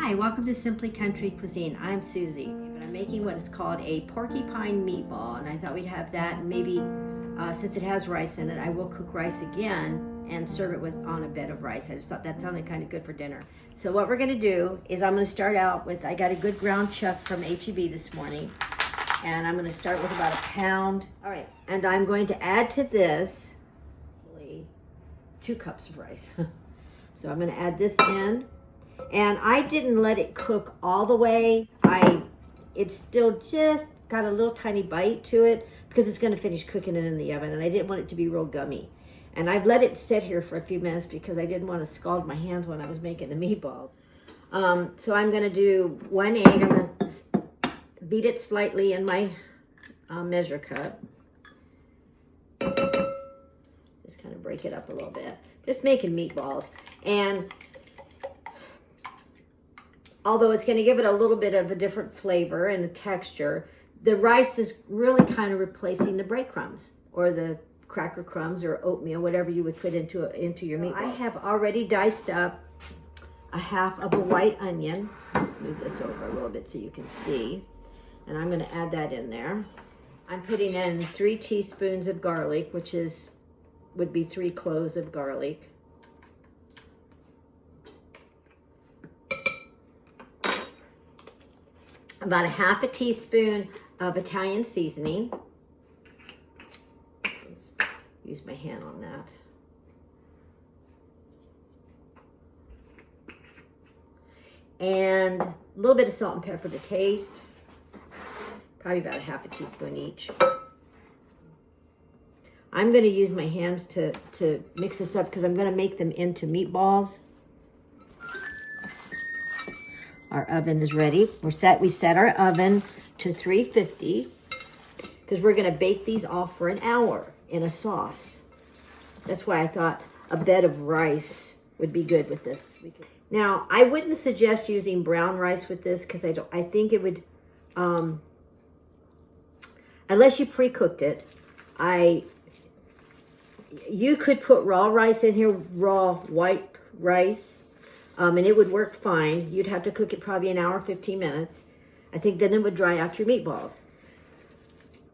Hi, welcome to Simply Country Cuisine. I'm Susie, but I'm making what is called a porcupine meatball, and I thought we'd have that, and maybe since it has rice in it, I will cook rice again and serve it on a bed of rice. I just thought that sounded kind of good for dinner. So what we're gonna do is I'm gonna start out with, I got a good ground chuck from H-E-B this morning, and I'm gonna start with about a pound. All right, and I'm going to add to this 2 cups of rice. So I'm gonna add this in. And I didn't let it cook all the way. It's still just got a little tiny bite to it because it's gonna finish cooking it in the oven, and I didn't want it to be real gummy. And I've let it sit here for a few minutes because I didn't want to scald my hands when I was making the meatballs. So I'm gonna do 1 egg. I'm gonna beat it slightly in my measure cup. Just kind of break it up a little bit. Just making meatballs. And although it's going to give it a little bit of a different flavor and a texture, the rice is really kind of replacing the breadcrumbs or the cracker crumbs or oatmeal, whatever you would put into your meatballs. I have already diced up a half of a white onion. Let's move this over a little bit so you can see. And I'm going to add that in there. I'm putting in 3 teaspoons of garlic, which would be 3 cloves of garlic. About a half a teaspoon of Italian seasoning. Just use my hand on that. And a little bit of salt and pepper to taste. Probably about a half a teaspoon each. I'm going to use my hands to mix this up because I'm going to make them into meatballs. Our oven is ready. We set our oven to 350 because we're going to bake these off for an hour in a sauce. That's why I thought a bed of rice would be good with this. Now, I wouldn't suggest using brown rice with this because I think it would, unless you pre-cooked it, you could put raw rice in here, raw white rice. And it would work fine. You'd have to cook it probably an hour, 15 minutes. I think then it would dry out your meatballs.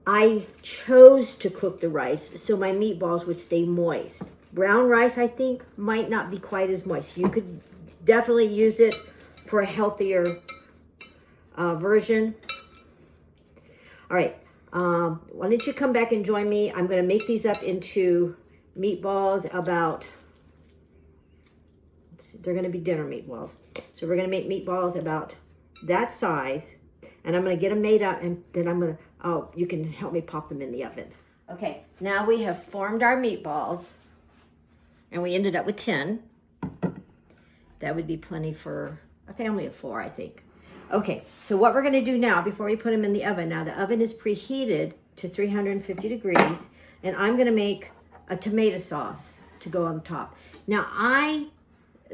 I chose to cook the rice so my meatballs would stay moist. Brown rice, I think, might not be quite as moist. You could definitely use it for a healthier version. All right, why don't you come back and join me? I'm gonna make these up into meatballs about, they're going to be dinner meatballs. So we're going to make meatballs about that size. And I'm going to get them made up, and then I'm going to, you can help me pop them in the oven. Okay, now we have formed our meatballs. And we ended up with 10. That would be plenty for a family of 4, I think. Okay, so what we're going to do now, before we put them in the oven, now the oven is preheated to 350 degrees. And I'm going to make a tomato sauce to go on top. Now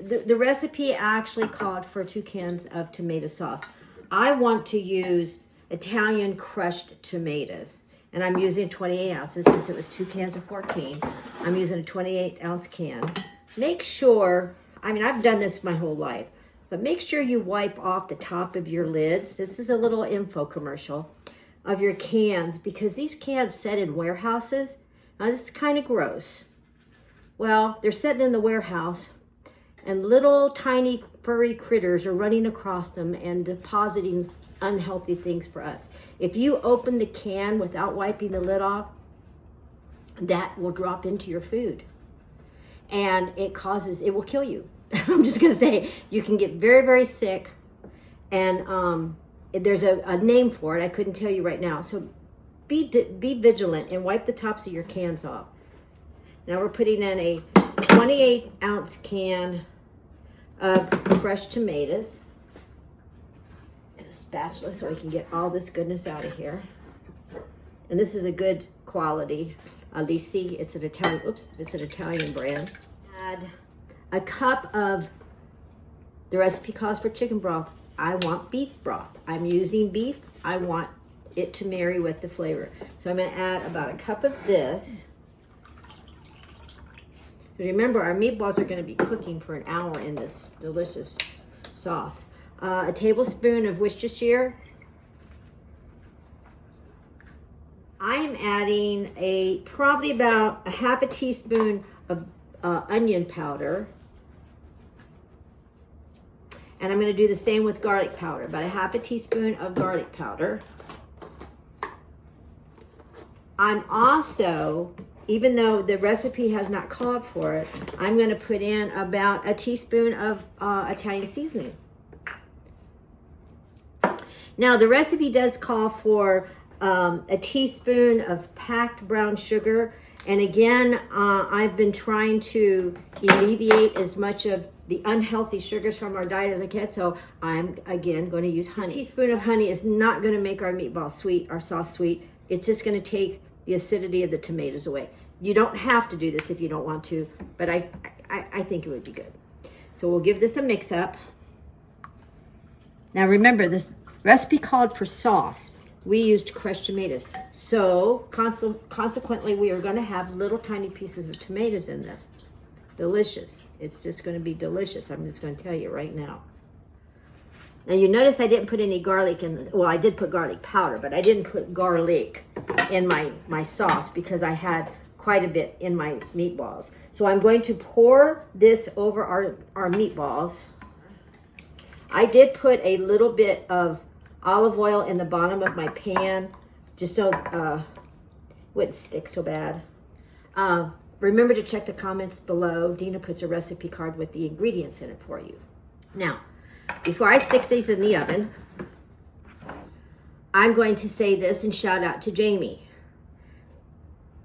the recipe actually called for 2 cans of tomato sauce. I want to use Italian crushed tomatoes, and I'm using 28 ounces since it was 2 cans of 14. I'm using a 28-ounce can. Make sure, I've done this my whole life, but make sure you wipe off the top of your lids. This is a little info commercial of your cans, because these cans set in warehouses. Now this is kind of gross. Well, they're sitting in the warehouse, and little tiny furry critters are running across them and depositing unhealthy things for us. If you open the can without wiping the lid off, that will drop into your food. And it will kill you. I'm just gonna say, you can get very, very sick. And there's a name for it. I couldn't tell you right now. So be vigilant and wipe the tops of your cans off. Now we're putting in a 28-ounce can of fresh tomatoes and a spatula so we can get all this goodness out of here. And this is a good quality Alisi. It's an Italian brand. Add a cup of, the recipe calls for chicken broth. I want beef broth. I'm using beef. I want it to marry with the flavor. So I'm going to add about a cup of this. Remember, our meatballs are going to be cooking for an hour in this delicious sauce. a tablespoon of Worcestershire. I am adding probably about a half a teaspoon of onion powder. And I'm going to do the same with garlic powder, about a half a teaspoon of garlic powder. I'm also, even though the recipe has not called for it, I'm going to put in about a teaspoon of Italian seasoning. Now, the recipe does call for a teaspoon of packed brown sugar. And again, I've been trying to alleviate as much of the unhealthy sugars from our diet as I can. So I'm, again, going to use honey. A teaspoon of honey is not going to make our meatball sweet, our sauce sweet. It's just going to take the acidity of the tomatoes away. You don't have to do this if you don't want to, but I think it would be good. So we'll give this a mix up. Now remember, this recipe called for sauce. We used crushed tomatoes. So consequently, we are going to have little tiny pieces of tomatoes in this. Delicious. It's just going to be delicious. I'm just going to tell you right now. Now you notice I didn't put any garlic in, well, I did put garlic powder, but I didn't put garlic in my sauce because I had quite a bit in my meatballs. So I'm going to pour this over our meatballs. I did put a little bit of olive oil in the bottom of my pan, just so it wouldn't stick so bad. Remember to check the comments below. Dina puts a recipe card with the ingredients in it for you. Now, before I stick these in the oven, I'm going to say this and shout out to Jamie.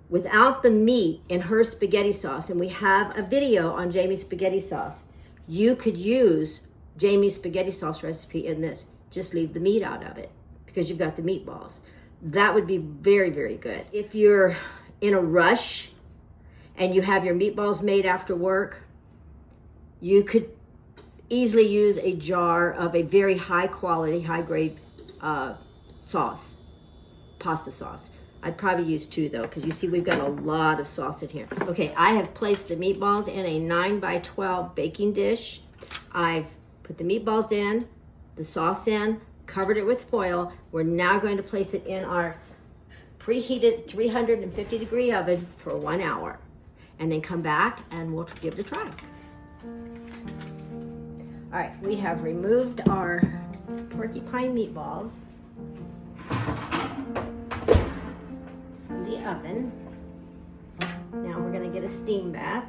Without the meat in her spaghetti sauce, and we have a video on Jamie's spaghetti sauce, you could use Jamie's spaghetti sauce recipe in this. Just leave the meat out of it because you've got the meatballs. That would be very, very good. If you're in a rush and you have your meatballs made after work, you could easily use a jar of a very high quality, high grade sauce, pasta sauce. I'd probably use 2 though, because you see we've got a lot of sauce in here. Okay, I have placed the meatballs in a 9x12 baking dish. I've put the meatballs in, the sauce in, covered it with foil. We're now going to place it in our preheated 350 degree oven for 1 hour. And then come back and we'll give it a try. All right, we have removed our porcupine meatballs from the oven. Now we're gonna get a steam bath.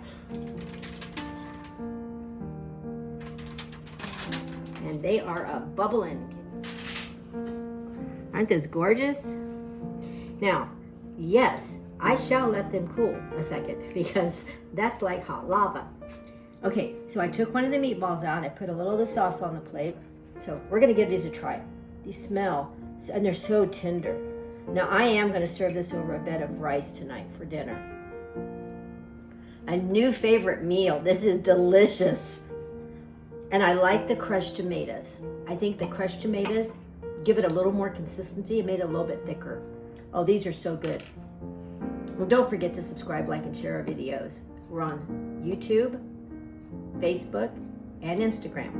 And they are bubbling. Aren't those gorgeous? Now, yes, I shall let them cool a second because that's like hot lava. Okay, so I took one of the meatballs out. I put a little of the sauce on the plate. So we're gonna give these a try. These smell, and they're so tender. Now I am gonna serve this over a bed of rice tonight for dinner. A new favorite meal. This is delicious. And I like the crushed tomatoes. I think the crushed tomatoes give it a little more consistency. It made it a little bit thicker. Oh, these are so good. Well, don't forget to subscribe, like, and share our videos. We're on YouTube, Facebook, and Instagram.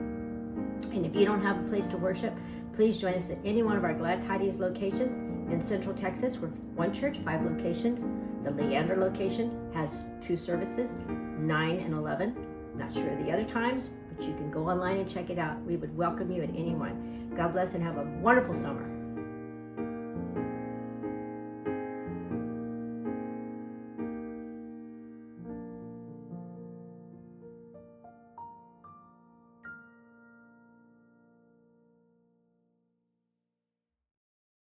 And if you don't have a place to worship, please join us at any one of our Glad Tidings locations in Central Texas. We're one church, 5 locations. The Leander location has 2 services, 9 and 11. Not sure of the other times, but you can go online and check it out. We would welcome you at any one. God bless and have a wonderful summer.